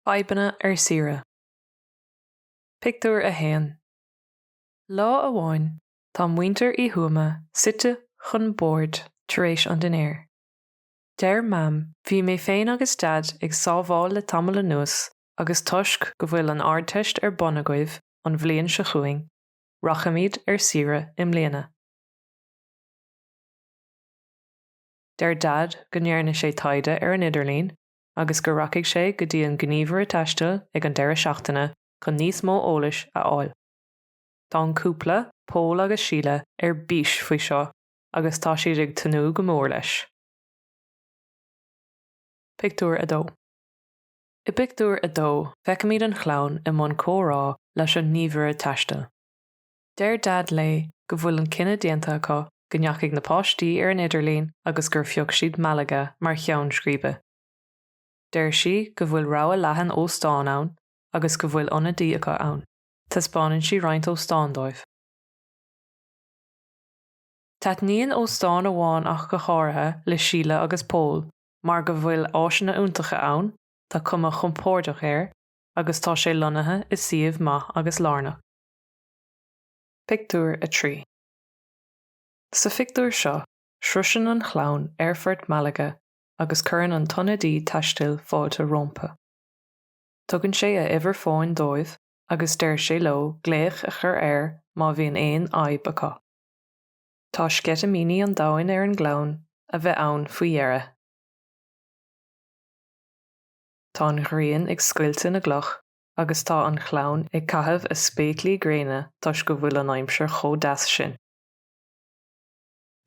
Fadhbanna Saoire. Pictiúr a haon. Lá amháin, tá muintir í thuama suite chun bord tar éis an den air. Deir mam, bhí mé féin agus dad ag sábháil le tamil anuas agus toisc go bhfuil an ardteist ar bonagaibh an bhliain se chuaing, rachamíd Saoire im léana. Deir dad go ndearna sé taide ar an Idirlín agus go racaigh sé go dtí an gníomhar taistil ag an deire seachtaine chun níos mó eolais a fháil. Tá an cúpla, Pól agus Síle ar bís faoi seo agus tá siad ag tanú go mór leis. Pictiúr a dó. I Pictiúr a dó feicimid an chlann i mbun córá leis an gníomhar taistil. Deir dad lé go bhfuil an cinenne déanta acu go ndeacaigh na páistí ar an Idirlín agus gur phiog siad Malaga mar cheann scríbe. Deir si go bhfuil rogha leathan ó Stáin ann agus go bhfuil ionadaí acu ann. Taspáanann si roinnt ó Stáin dóibh. Taitníonn ó Stáin amháin ach go háirithe le Síle agus Pól, mar go bhfuil áiseanna iontacha ann, tá cuma chompordach air, agus tá sé lonathe is siomh maith agus lárnach. Pictiúr a trí. Sa pictiúr seo, sruiseann an chlann Airfort Malaga agus cuireann an tonadaí taistil fáilte rompa. Tugann sé a uimhir fáin dóibh agus deir sé leo gléach a chur air má bhíonn aon aib acu. Tá scetamíní an domhain ar an glann a bheith ann faoi dhearra. Tá an ghrian ag scoilte na gluch agus tá an chlann ag caitheamh a spéaclaí gréine tois go bhfuil an aimsir chomh deas sin.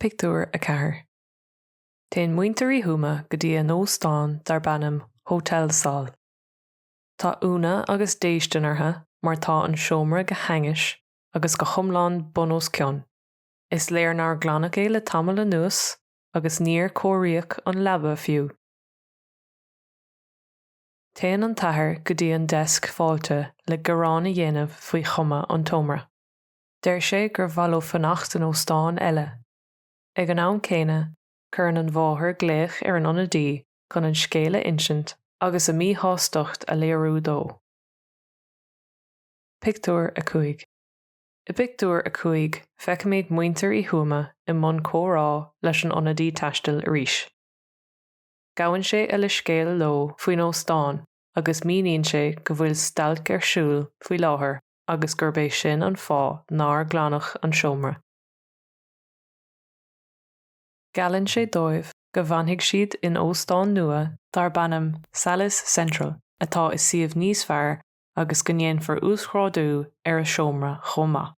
Pictiúr a ceathair. Téann muintir í thuama go dtí an óstáin dar bannam Hótel Sáil. Tá úna agus déisteanartha mar tá an seomra go hangis agus go thomláin bunós cionn. Is léarnar glanach é le tamil anuas agus níor cóiríoch an leaba fiú. Téann an tathair go dtí an deisc fáilte le gorrán a dhéanamh faoi chuma an tomra. Deir sé gur bhailó fanacht an óstáin eile. Ag an am céine, chuireann an bháthair gléach ar an ionadaí chun an scéala insint agus a míthástácht a léarú dó. Pictiúr a chuaig. I Pictiúr a chuaig feicimid muintir í thuama i mbun córá leis an ionadaí taistil arís. Gabhann sé a le scéal leo faoin óstáin agus míonn sé go bhfuil stalc ar siúl faoi láthair agus gurb é sin an fá nár glanach an seomra. Galann sé dóibh go bhainfidh siad in óstáin nua dar bannam Salis Central atá is siomh níos fearr agus go ndéanfar úschrádú ar a seomra chomh maith.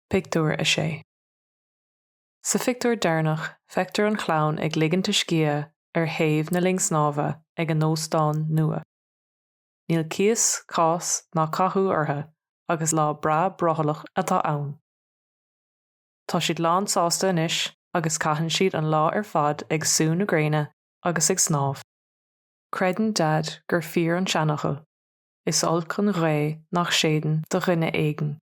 Pictiúr a sé. Sa pictiúr dearnach feictear an chlann ag ligeanta scia ar thaobh na linksnáva ag an óstáin nua. Níl cias, cás ná cathú ortha agus lá bra brothalach atá ann. Tá siad lán sásta inis agus caitheann siad an lá ar fad ag sún na gréine agus ag snámh. Credann dad gur fíor an seanachal, is olc chun ré nach séideann do dhuine éigean.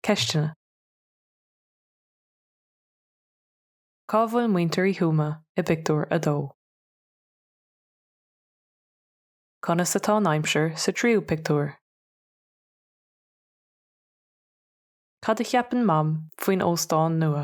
Ceistena. Cá bhfuil muintir í thuama i Pictiúr a dó. Conas atá an aimsir sa tríú pictiúr. Cad a cheapann mam faoin óstáin nua.